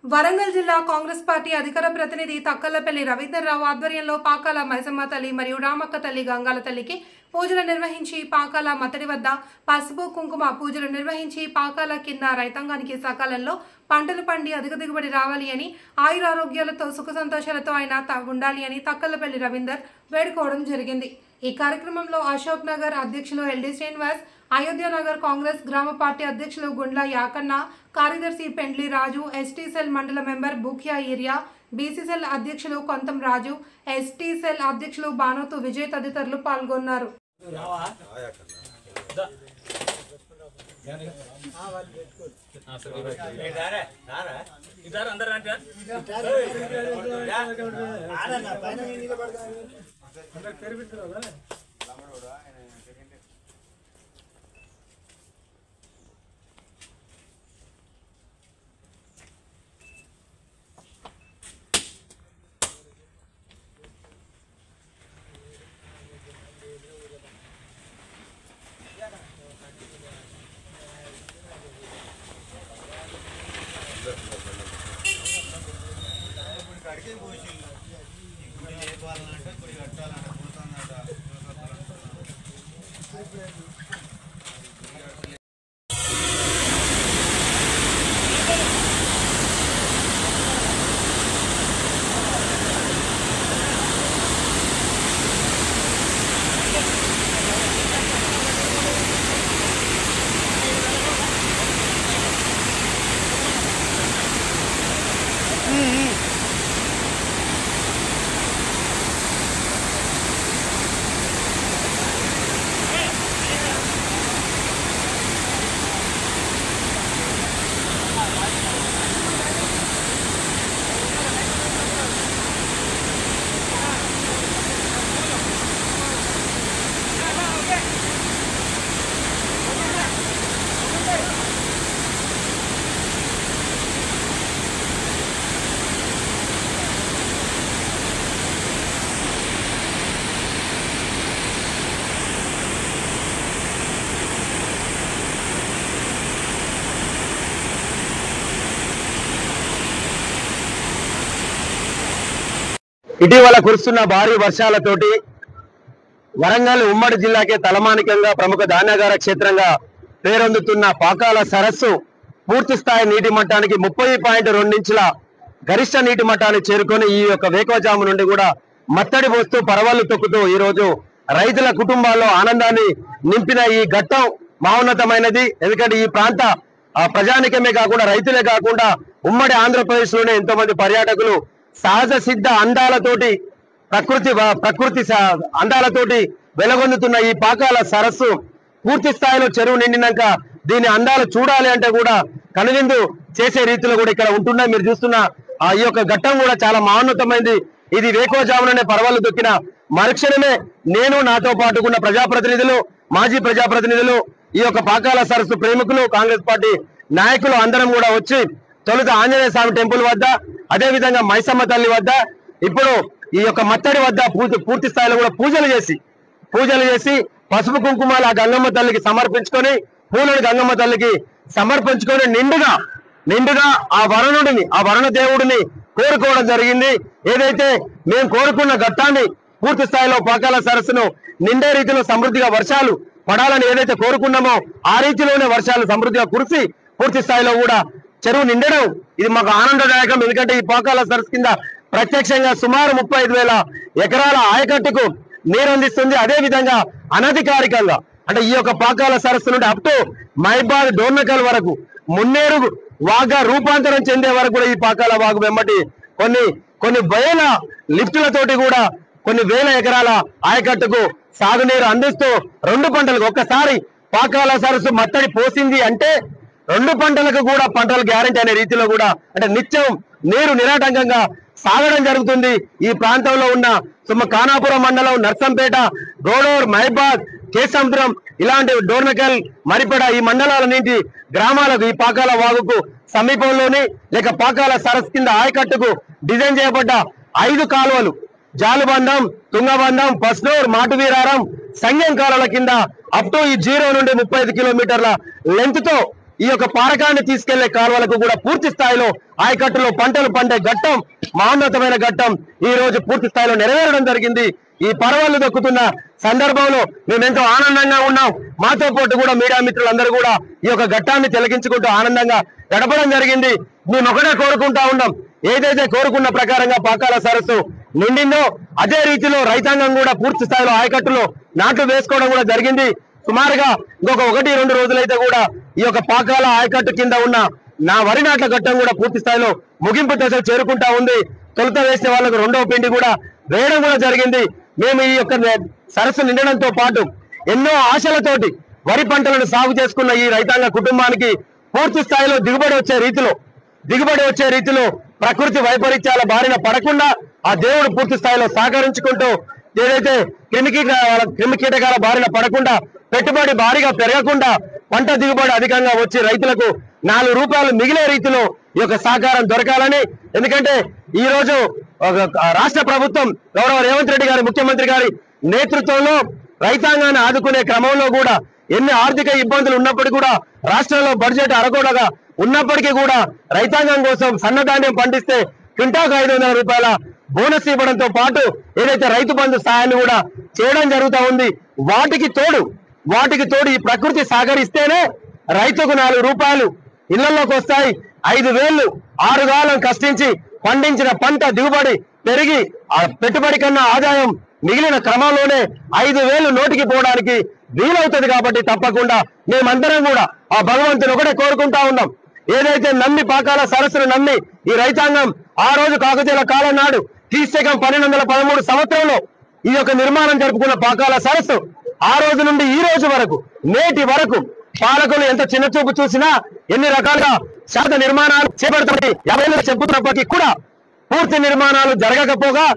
వరంగల్ జిల్లా కాంగ్రెస్ పార్టీ అధికార ప్రతినిధి తక్కలపల్లి రవీంద్రరావు ఆధ్వర్యంలో పాకాల మైసమ్మ తల్లి మరియు రామక్క తల్లి గంగాల తల్లికి పూజలు నిర్వహించి పాకాల మతడి వద్ద పసుపు కుంకుమ పూజలు నిర్వహించి పాకాల కింద రైతాంగానికి సకాలంలో పంటలు పండి అధిక దిగుబడి రావాలి అని ఆయురారోగ్యాలతో సుఖ సంతోషాలతో ఆయన ఉండాలి అని తక్కలపల్లి రవీందర్ వేడుకోవడం జరిగింది। ఈ కార్యక్రమంలో అశోక్ నగర్ అధ్యక్షులు ఎల్డి శ్రీనివాస్, అయోధ్య నగర్ కాంగ్రెస్ గ్రామ పార్టీ అధ్యక్షులు గుండ్ల యాకన్న, కార్యదర్శి పెండ్లి రాజు, ఎస్టీ సెల్ మండల member Bukya area, BC cell అధ్యక్షులు కొంతం రాజు, ఎస్టీ సెల్ అధ్యక్షులు బానోతు విజయ్ తదితరులు పాల్గొన్నారు। ఇటీవల కురుస్తున్న భారీ వర్షాలతోటి వరంగల్ ఉమ్మడి జిల్లాకే తలమానికంగా ప్రముఖ ధాన్యాగార క్షేత్రంగా పేరొందుతున్న పాకాల సరస్సు పూర్తి స్థాయి నీటి మట్టానికి 30.2 ఇంచుల గరిష్ట నీటి మట్టాన్ని చేరుకొని ఈ యొక్క వేకోజాము నుండి కూడా మత్తడి పోస్తూ పరవళ్లు తొక్కుతూ ఈ రోజు రైతుల కుటుంబాల్లో ఆనందాన్ని నింపిన ఈ ఘట్టం మహోన్నతమైనది। ఎందుకంటే ఈ ప్రాంత ప్రజానికమే కాకుండా రైతులే కాకుండా ఉమ్మడి ఆంధ్రప్రదేశ్ లోనే ఎంతో మంది పర్యాటకులు సహజ సిద్ధ అందాలతోటి ప్రకృతి అందాలతోటి వెలగొందుతున్న ఈ పాకాల సరస్సు పూర్తి స్థాయిలో చెరువు నిండినాక దీని అందాలు చూడాలి అంటే కూడా కనువిందు చేసే రీతిలో కూడా ఇక్కడ ఉంటున్నాయి। మీరు చూస్తున్న ఈ యొక్క ఘట్టం కూడా చాలా మహోన్నతమైంది। ఇది వేకోజాముననే పరవళ్లు దొక్కిన మరుక్షణమే నేను నాతో పాటుకున్న ప్రజాప్రతినిధులు, మాజీ ప్రజాప్రతినిధులు, ఈ యొక్క పాకాల సరస్సు ప్రేమికులు, కాంగ్రెస్ పార్టీ నాయకులు అందరం కూడా వచ్చి తొలుత ఆంజనేయ స్వామి టెంపుల్ వద్ద, అదే విధంగా మైసమ్మ తల్లి వద్ద, ఇప్పుడు ఈ యొక్క మత్తడి వద్ద పూర్తి స్థాయిలో కూడా పూజలు చేసి పసుపు కుంకుమాలు ఆ గంగమ్మ తల్లికి సమర్పించుకొని, పూలను గంగమ్మ తల్లికి సమర్పించుకొని నిండుగా ఆ వరుణ దేవుడిని కోరుకోవడం జరిగింది। ఏదైతే మేము కోరుకున్న ఘట్టాన్ని పూర్తి స్థాయిలో పాకాల సరస్సును నిండే రీతిలో సమృద్ధిగా వర్షాలు పడాలని ఏదైతే కోరుకున్నామో ఆ రీతిలోనే వర్షాలు సమృద్ధిగా కురిసి పూర్తి స్థాయిలో కూడా చెరువు నిండడం ఇది మాకు ఆనందదాయకం। ఎందుకంటే ఈ పాకాల సరస్సు కింద ప్రత్యక్షంగా సుమారు 35,000 ఎకరాల ఆయకట్టుకు నీరు అందిస్తుంది। అదే విధంగా అనధికారికంగా అంటే ఈ యొక్క పాకాల సరస్సు నుండి అప్ టు మైబాద్ డోర్నకల్ వరకు మున్నేరు వాగా రూపాంతరం చెందే వరకు కూడా ఈ పాకాల వాగు వెంబటి కొన్ని వేల లిఫ్టులతోటి కూడా కొన్ని వేల ఎకరాల ఆయకట్టుకు సాగునీరు అందిస్తూ 2 పంటలకు ఒక్కసారి పాకాల సరస్సు మత్తడి పోసింది అంటే 2 పంటలకు కూడా పంటలు గ్యారెంటీ అనే రీతిలో కూడా అంటే నిత్యం నీరు నిరాటంకంగా సాగడం జరుగుతుంది। ఈ ప్రాంతంలో ఉన్న ఖానాపురం మండలం, నర్సంపేట, గోడూర్, మైబాద్, కేసముద్రం ఇలాంటి డోర్నకల్, మరిపెడ ఈ మండలాలన్నింటి గ్రామాలకు ఈ పాకాల వాగుకు సమీపంలోని లేక పాకాల సరస్సు కింద ఆయకట్టుకు డిజైన్ చేయబడ్డ 5 కాలువలు జాలుబంధం, తుంగబంధం, పస్నూర్, మాటువీరారం, సంగం కాలువల కింద అప్ టు ఈ 0 నుండి 35 కిలోమీటర్ల లెంత్ తో ఈ యొక్క పారకాన్ని తీసుకెళ్లే కాలువలకు కూడా పూర్తి స్థాయిలో ఆయకట్టులో పంటలు పండే ఘట్టం, మహోన్నతమైన ఘట్టం ఈ రోజు పూర్తి స్థాయిలో నెరవేరడం జరిగింది. ఈ పర్వాలు దక్కుతున్న సందర్భంలో మేమెంతో ఆనందంగా ఉన్నాం. మాతో పాటు కూడా మీడియా మిత్రులందరూ కూడా ఈ యొక్క ఘట్టాన్ని తిలకించుకుంటూ ఆనందంగా గడపడం జరిగింది. మేము ఒకటే కోరుకుంటా ఉన్నాం, ఏదైతే కోరుకున్న ప్రకారంగా పాకాల సరస్సు నిండిందో అదే రీతిలో రైతాంగం కూడా పూర్తి స్థాయిలో ఆయకట్టులో నాట్లు వేసుకోవడం కూడా జరిగింది. సుమారుగా ఇంకొక 1-2 రోజులైతే కూడా ఈ యొక్క పాకాల ఆయకట్టు కింద ఉన్న నా వరి నాట్ల ఘట్టం కూడా పూర్తి స్థాయిలో ముగింపు దశకు చేరుకుంటా ఉంది. తొలుత వేసే వాళ్ళకు రెండవ పిండి కూడా వేయడం కూడా జరిగింది. మేము ఈ యొక్క సరస్సు నిండడంతో పాటు ఎన్నో ఆశలతోటి వరి పంటలను సాగు చేసుకున్న ఈ రైతాంగ కుటుంబానికి పూర్తి స్థాయిలో దిగుబడి వచ్చే రీతిలో ప్రకృతి వైపరీత్యాల బారిన పడకుండా ఆ దేవుడు పూర్తి స్థాయిలో సహకరించుకుంటూ ఏదైతే క్రిమి కీటకాల బారిన పడకుండా, పెట్టుబడి భారీగా పెరగకుండా, పంట దిగుబడి అధికంగా వచ్చి రైతులకు 4 రూపాయలు మిగిలే రీతిలో ఈ యొక్క సహకారం దొరకాలని, ఎందుకంటే ఈ రోజు రాష్ట్ర ప్రభుత్వం గౌరవ రేవంత్ రెడ్డి గారి ముఖ్యమంత్రి గారి నేతృత్వంలో రైతాంగాన్ని ఆదుకునే క్రమంలో కూడా ఎన్ని ఆర్థిక ఇబ్బందులు ఉన్నప్పటికీ కూడా రాష్ట్రంలో బడ్జెట్ అరగోడగా ఉన్నప్పటికీ కూడా రైతాంగం కోసం సన్నధాన్యం పండిస్తే క్వింటాకు 500 రూపాయల బోనస్ ఇవ్వడంతో పాటు ఏదైతే రైతు బంధు సాయాన్ని కూడా చేయడం జరుగుతూ ఉంది. వాటికి తోడు ఈ ప్రకృతి సహకరిస్తేనే రైతుకు 4 రూపాయలు ఇళ్లలోకి వస్తాయి. 5,000 6 కాలం కష్టించి పండించిన పంట దిగుబడి పెరిగి ఆ పెట్టుబడి కన్నా ఆదాయం మిగిలిన క్రమంలోనే 5,000 నోటికి పోవడానికి వీలవుతుంది. కాబట్టి తప్పకుండా మేమందరం కూడా ఆ భగవంతుని ఒకటే కోరుకుంటా ఉన్నాం. ఏదైతే నమ్మి పాకాల సరస్సును నమ్మి ఈ రైతాంగం ఆ రోజు కాకతీయుల కాలం నాడు క్రీస్తకం 1213 సంవత్సరంలో ఈ యొక్క నిర్మాణం జరుపుకున్న పాకాల సరస్సు ఆ రోజు నుండి ఈ రోజు వరకు నేటి వరకు పాలకులు ఎంత చిన్న చూపు చూసినా, ఎన్ని రకాలుగా శాత నిర్మాణాలు చేపడతామని 50 ఏళ్ళు చెబుతున్నప్పటికీ కూడా పూర్తి నిర్మాణాలు జరగకపోగా